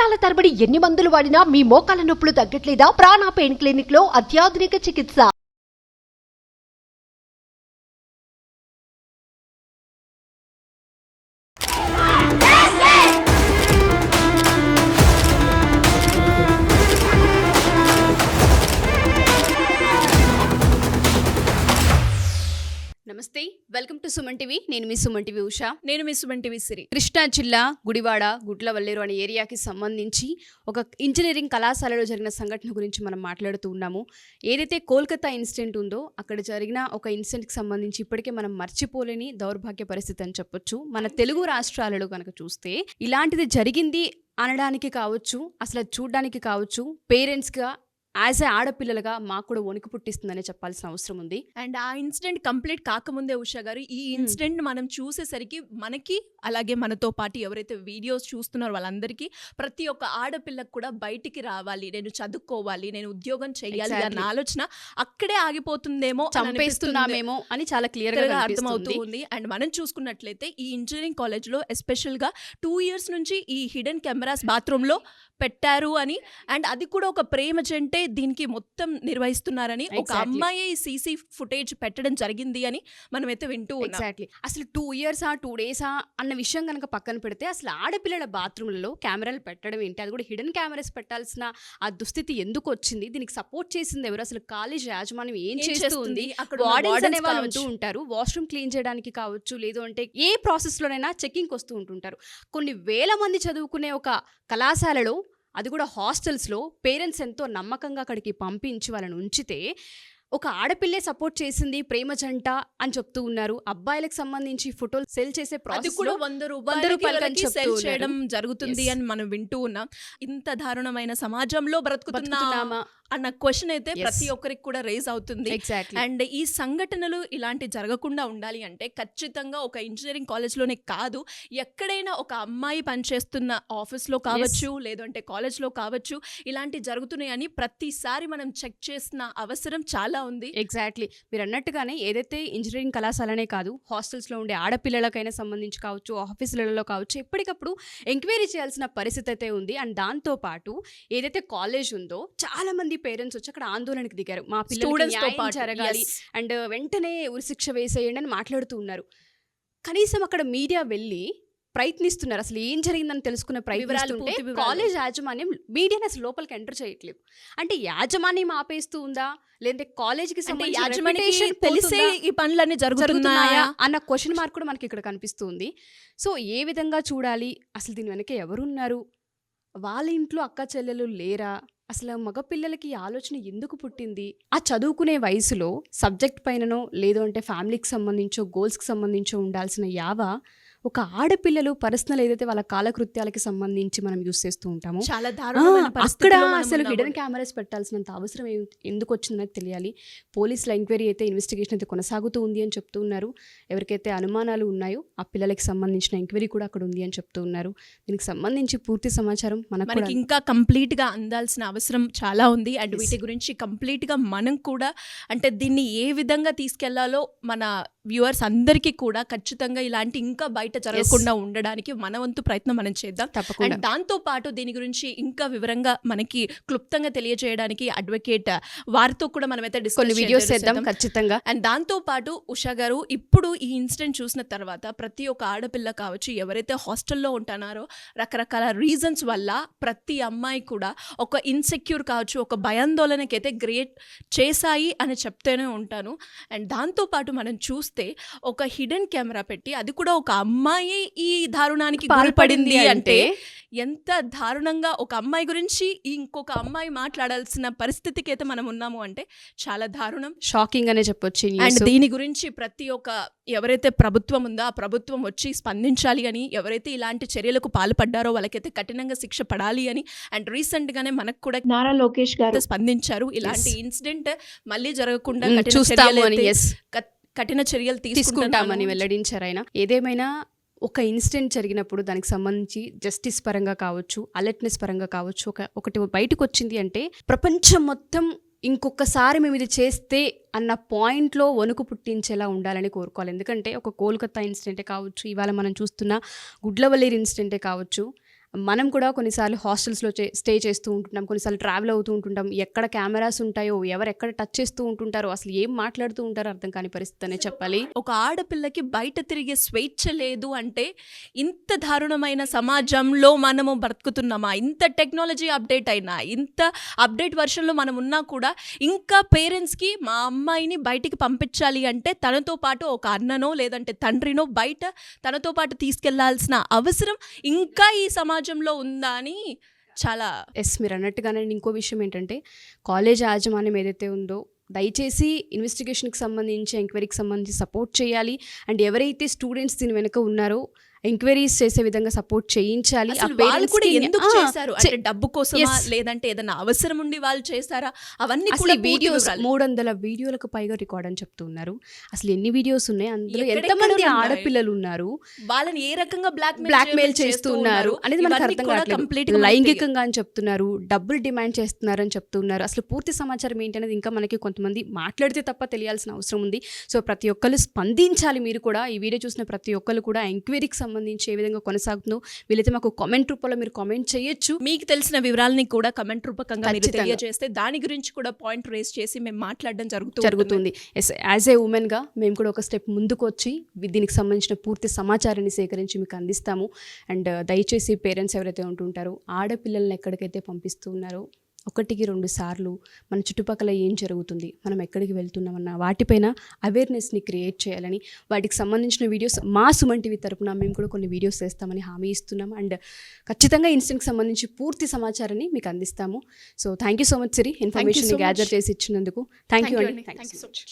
సంవత్సరాల తరబడి ఎన్ని మందులు వాడినా మీ మోకాల నొప్పులు తగ్గట్లేదా? ప్రాణ పెయిన్ క్లినిక్ లో అత్యాధునిక చికిత్స. నమస్తే, వెల్కమ్ టు సుమన్ టీవీ. నేను మీ సుమన్ టీవీ ఉషా. నేను మీ సుమన్ టీవీ సిరి. కృష్ణా జిల్లా గుడివాడ గుడ్లవల్లేరు అనే ఏరియాకి సంబంధించి ఒక ఇంజనీరింగ్ కళాశాలలో జరిగిన సంఘటన గురించి మనం మాట్లాడుతూ ఉన్నాము. ఏదైతే కోల్కతా ఇన్సిడెంట్ ఉందో అక్కడ జరిగిన ఒక ఇన్సిడెంట్కి సంబంధించి ఇప్పటికే మనం మర్చిపోలేని దౌర్భాగ్య పరిస్థితి అని చెప్పొచ్చు. మన తెలుగు రాష్ట్రాలలో కనుక చూస్తే ఇలాంటిది జరిగింది అనడానికి కావచ్చు, అసలు చూడడానికి కావచ్చు, పేరెంట్స్గా యాజ్ ఏ ఆడపిల్లలుగా మాకు కూడా వణుకు పుట్టిస్తుందని చెప్పాల్సిన అవసరం ఉంది. అండ్ ఆ ఇన్సిడెంట్ కంప్లీట్ కాకముందే ఉషా గారు, ఈ ఇన్సిడెంట్ మనం చూసేసరికి మనకి, అలాగే మనతో పాటు ఎవరైతే వీడియోస్ చూస్తున్నారో వాళ్ళందరికీ, ప్రతి ఒక్క ఆడపిల్లకు కూడా బయటికి రావాలి, నేను చదువుకోవాలి, నేను ఉద్యోగం చేయాలి అన్న ఆలోచన అక్కడే ఆగిపోతుందేమో, చంపేస్తున్నామేమో అని చాలా క్లియర్ గా అర్థమవుతుంది. అండ్ మనం చూసుకున్నట్లయితే ఈ ఇంజనీరింగ్ కాలేజ్లో ఎస్పెషల్గా 2 years నుంచి ఈ హిడెన్ కెమెరాస్ బాత్రూంలో పెట్టారు అని, అండ్ అది కూడా ఒక ప్రేమ జంటే దీనికి మొత్తం నిర్వహిస్తున్నారని, ఒక అమ్మాయి సీసీ ఫుటేజ్ పెట్టడం జరిగింది అని మనమైతే వింటూ ఉన్నాం. ఎగ్జాక్ట్లీ. అసలు 2 years 2 days అన్న విషయం కనుక పక్కన పెడితే అసలు ఆడపిల్లల బాత్రూమ్లలో కెమెరాలు పెట్టడం ఏంటి, అది కూడా హిడెన్ కెమెరాస్ పెట్టాల్సిన ఆ దుస్థితి ఎందుకు వచ్చింది, దీనికి సపోర్ట్ చేసింది ఎవరు, అసలు కాలేజ్ యాజమాన్యం ఏం చేస్తుంది, వార్డెన్స్ అనే వాళ్ళు ఉంటూ ఉంటారు, వాష్రూమ్ క్లీన్ చేయడానికి కావచ్చు, లేదు అంటే ఏ ప్రాసెస్లోనైనా చెకింగ్కి వస్తూ ఉంటుంటారు. కొన్ని వేల మంది చదువుకునే ఒక కళాశాలలో, అది కూడా హాస్టల్స్లో పేరెంట్స్ ఎంతో నమ్మకంగా అక్కడికి పంపించి వాళ్ళని ఉంచితే ఒక ఆడపిల్లే సపోర్ట్ చేసింది, ప్రేమ జంట అని చెప్తూ ఉన్నారు. అబ్బాయిలకు సంబంధించి ఫోటోలు సెల్ చేసే ప్రాసెస్ కూడా 100 రూపాయలకి సెల్ చేయడం జరుగుతుంది అని మనం వింటూ ఉన్నాం. ఇంత దారుణమైన సమాజంలో బ్రతుకుతున్నామా అన్న క్వశ్చన్ అయితే ప్రతి ఒక్కరికి కూడా రేజ్ అవుతుంది. అండ్ ఈ సంఘటనలు ఇలాంటి జరగకుండా ఉండాలి అంటే ఖచ్చితంగా ఒక ఇంజనీరింగ్ కాలేజ్లోనే కాదు, ఎక్కడైనా ఒక అమ్మాయి పనిచేస్తున్న ఆఫీస్లో కావచ్చు, లేదంటే కాలేజ్లో కావచ్చు, ఇలాంటి జరుగుతున్నాయని ప్రతిసారి మనం చెక్ చేసిన అవసరం చాలా ఉంది. ఎగ్జాక్ట్లీ, మీరు అన్నట్టుగానే ఏదైతే ఇంజనీరింగ్ కళాశాలనే కాదు, హాస్టల్స్లో ఉండే ఆడపిల్లలకైనా సంబంధించి కావచ్చు, ఆఫీసులలో కావచ్చు, ఎప్పటికప్పుడు ఎంక్వైరీ చేయాల్సిన పరిస్థితి అయితే ఉంది. అండ్ దాంతోపాటు ఏదైతే కాలేజ్ ఉందో చాలా మంది పేరెంట్స్ వచ్చి అక్కడ ఆందోళనకు దిగారు, మా పిల్లలకి జరగాలి అండ్ వెంటనే ఉరిశిక్ష వేసేయండి అని మాట్లాడుతూ ఉన్నారు. కనీసం అక్కడ మీడియా వెళ్ళి ప్రయత్నిస్తున్నారు, అసలు ఏం జరిగిందని తెలుసుకునే ప్రయత్నిస్తుంటే కాలేజ్ యాజమాన్యం మీడియాని అసలు లోపలికి ఎంటర్ చేయట్లేదు. అంటే యాజమాన్యం ఆపేస్తూ ఉందా, లేదంటే కాలేజ్కి సంబంధించి తెలిసే ఈ పనులన్నీ జరుగుతున్నాయా అన్న క్వశ్చన్ మార్క్ కూడా మనకి ఇక్కడ కనిపిస్తుంది. సో ఏ విధంగా చూడాలి, అసలు దీని వెనక ఎవరున్నారు, వాళ్ళ ఇంట్లో అక్క చెల్లెలు లేరా, అసలు మగపిల్లలకి ఆలోచన ఎందుకు పుట్టింది, ఆ చదువుకునే వయసులో సబ్జెక్ట్ పైననో లేదు అంటే ఫ్యామిలీకి సంబంధించో గోల్స్కి సంబంధించో ఉండాల్సిన యావ ఒక ఆడపిల్లలు పర్సనల్ ఏదైతే వాళ్ళ కాలకృత్యాలకి సంబంధించి మనం యూస్ చేస్తూ ఉంటామో చాలా అక్కడ అసలు హిడెన్ కెమెరాస్ పెట్టాల్సినంత అవసరం ఎందుకు వచ్చిందనేది తెలియాలి. పోలీసుల ఎంక్వైరీ అయితే, ఇన్వెస్టిగేషన్ అయితే కొనసాగుతూ ఉంది అని చెప్తూ ఉన్నారు. ఎవరికైతే అనుమానాలు ఉన్నాయో ఆ పిల్లలకి సంబంధించిన ఎంక్వైరీ కూడా అక్కడ ఉంది అని చెప్తూ ఉన్నారు. దీనికి సంబంధించి పూర్తి సమాచారం మనకి ఇంకా కంప్లీట్గా అందాల్సిన అవసరం చాలా ఉంది. అండ్ వీటి గురించి కంప్లీట్గా మనం కూడా, అంటే దీన్ని ఏ విధంగా తీసుకెళ్లాలో మన వ్యూవర్స్ అందరికీ కూడా ఖచ్చితంగా ఇలాంటి ఇంకా బయట జరగకుండా ఉండడానికి మన వంతు ప్రయత్నం మనం చేద్దాం. అండ్ దాంతో పాటు దీని గురించి ఇంకా వివరంగా మనకి క్లుప్తంగా తెలియజేయడానికి అడ్వకేట్ వారితో కూడా మనమైతే వీడియోస్ చేద్దాం ఖచ్చితంగా. అండ్ దాంతో పాటు ఉషా గారు, ఇప్పుడు ఈ ఇన్సిడెంట్ చూసిన తర్వాత ప్రతి ఒక్క ఆడపిల్ల కావచ్చు, ఎవరైతే హాస్టల్లో ఉంటున్నారో రకరకాల రీజన్స్ వల్ల ప్రతి అమ్మాయి కూడా ఒక ఇన్సెక్యూర్ కావచ్చు, ఒక భయాందోళనకైతే క్రియేట్ చేశాయి అని చెప్తూనే ఉంటాను. అండ్ దాంతోపాటు మనం చూస్తే ఒక హిడెన్ కెమెరా పెట్టి, అది కూడా ఒక అమ్మాయి ఈ దారుణానికి పాల్పడింది అంటే ఎంత దారుణంగా ఒక అమ్మాయి గురించి ఇంకొక అమ్మాయి మాట్లాడాల్సిన పరిస్థితికి అయితే మనం ఉన్నాము అంటే చాలా దారుణం, షాకింగ్ అనే చెప్పొచ్చు. అండ్ దీని గురించి ప్రతి ఒక్క ఎవరైతే ప్రభుత్వం ఉందో ఆ ప్రభుత్వం వచ్చి స్పందించాలి అని, ఎవరైతే ఇలాంటి చర్యలకు పాల్పడ్డారో వాళ్ళకైతే కఠినంగా శిక్ష పడాలి అని. అండ్ రీసెంట్ గానే మనకు కూడా నారా లోకేష్ గారు స్పందించారు, ఇలాంటి ఇన్సిడెంట్ మళ్ళీ జరగకుండా కఠిన చర్యలు తీసుకుంటామని వెల్లడించారు ఆయన. ఏదేమైనా ఒక ఇన్సిడెంట్ జరిగినప్పుడు దానికి సంబంధించి జస్టిస్ పరంగా కావచ్చు, అలర్ట్నెస్ పరంగా కావచ్చు, ఒకటి బయటకు వచ్చింది అంటే ప్రపంచం మొత్తం ఇంకొకసారి మేము ఇది చేస్తే అన్న పాయింట్లో వణుకు పుట్టించేలా ఉండాలని కోరుకోవాలి. ఎందుకంటే ఒక కోల్కతా ఇన్సిడెంటే కావచ్చు, ఇవాళ మనం చూస్తున్న గుడ్లవల్లేరు ఇన్సిడెంటే కావచ్చు, మనం కూడా కొన్నిసార్లు హాస్టల్స్లో స్టే చేస్తూ ఉంటుంటాం, కొన్నిసార్లు ట్రావెల్ అవుతూ ఉంటుంటాం. ఎక్కడ కెమెరాస్ ఉంటాయో, ఎవరు ఎక్కడ టచ్ చేస్తూ ఉంటుంటారో, అసలు ఏం మాట్లాడుతూ ఉంటారో అర్థం కాని పరిస్థితి అనే చెప్పాలి. ఒక ఆడపిల్లకి బయట తిరిగే స్వేచ్ఛ లేదు అంటే ఇంత దారుణమైన సమాజంలో మనము బ్రతుకుతున్నామా? ఇంత టెక్నాలజీ అప్డేట్ అయినా, ఇంత అప్డేట్ వర్షన్లో మనం ఉన్నా కూడా ఇంకా పేరెంట్స్కి మా అమ్మాయిని బయటికి పంపించాలి అంటే తనతో పాటు ఒక అన్ననో లేదంటే తండ్రినో బయట తనతో పాటు తీసుకెళ్లాల్సిన అవసరం ఇంకా ఈ సమాజంలో ఉందా అని చాలా మీరు అన్నట్టుగానే ఇంకో విషయం ఏంటంటే, కాలేజ్ యాజమాన్యం ఏదైతే ఉందో దయచేసి ఇన్వెస్టిగేషన్కి సంబంధించి, ఎంక్వైరీకి సంబంధించి సపోర్ట్ చేయాలి. అండ్ ఎవరైతే స్టూడెంట్స్ దీని వెనుక ఉన్నారో ఎంక్వైరీస్ చేసే విధంగా సపోర్ట్ చేయించాలి. అసలు వాళ్ళు కూడా ఎందుకు చేశారు? అంటే డబ్బు కోసమా లేదంటే ఏదైనా అవసరం ఉండి వాళ్ళు చేశారా? అవన్నీ కూడా వీడియోస్ 300 వీడియోలకు పైగా రికార్డ్ అని చెప్తున్నారు. అసలు ఎన్ని వీడియోస్ ఉన్నాయి, అందులో ఎంతమంది ఆడపిల్లలు ఉన్నారు, వాళ్ళని ఏ రకంగా బ్లాక్మెయిల్ చేస్తున్నారు అనేది మనకు అర్థం కావట్లేదు. లైంగికంగా అని చెప్తున్నారు, డబ్బులు డిమాండ్ చేస్తున్నారు అని చెప్తున్నారు. అసలు పూర్తి సమాచారం ఏంటనేది ఇంకా మనకి కొంతమంది మాట్లాడితే తప్ప తెలియాల్సిన అవసరం ఉంది. సో ప్రతి ఒక్కరు స్పందించాలి. మీరు కూడా ఈ వీడియో చూసిన ప్రతి ఒక్కరు కూడా ఎంక్వైరీకి సంబంధించి ఏ విధంగా కొనసాగుతుందో వీలైతే మాకు కామెంట్ రూపంలో మీరు కామెంట్ చేయొచ్చు. మీకు తెలిసిన వివరాలని కూడా కామెంట్ రూపకంగా మీరు తెలియజేస్తే దాని గురించి కూడా పాయింట్ రేస్ చేసి మేము మాట్లాడడం జరుగుతుంది. యాజ్ ఏ ఉమెన్గా మేము కూడా ఒక స్టెప్ ముందుకు వచ్చి దీనికి సంబంధించిన పూర్తి సమాచారాన్ని సేకరించి మీకు అందిస్తాము. అండ్ దయచేసి పేరెంట్స్ ఎవరైతే ఉంటుంటారో ఆడపిల్లల్ని ఎక్కడికైతే పంపిస్తూ ఉన్నారో 1-2 సార్లు మన చుట్టుపక్కల ఏం జరుగుతుంది, మనం ఎక్కడికి వెళ్తున్నామన్న వాటిపైన అవేర్నెస్ని క్రియేట్ చేయాలని, వాటికి సంబంధించిన వీడియోస్ మా సుమన్ టీవీ తరపున మేము కూడా కొన్ని వీడియోస్ చేస్తామని హామీ ఇస్తున్నాం. అండ్ ఖచ్చితంగా ఇన్సిడెంట్కి సంబంధించి పూర్తి సమాచారాన్ని మీకు అందిస్తాము. So thank you so much Siri, information gather చేసి ఇచ్చినందుకు. థ్యాంక్ యూ అండి. Thank you so much.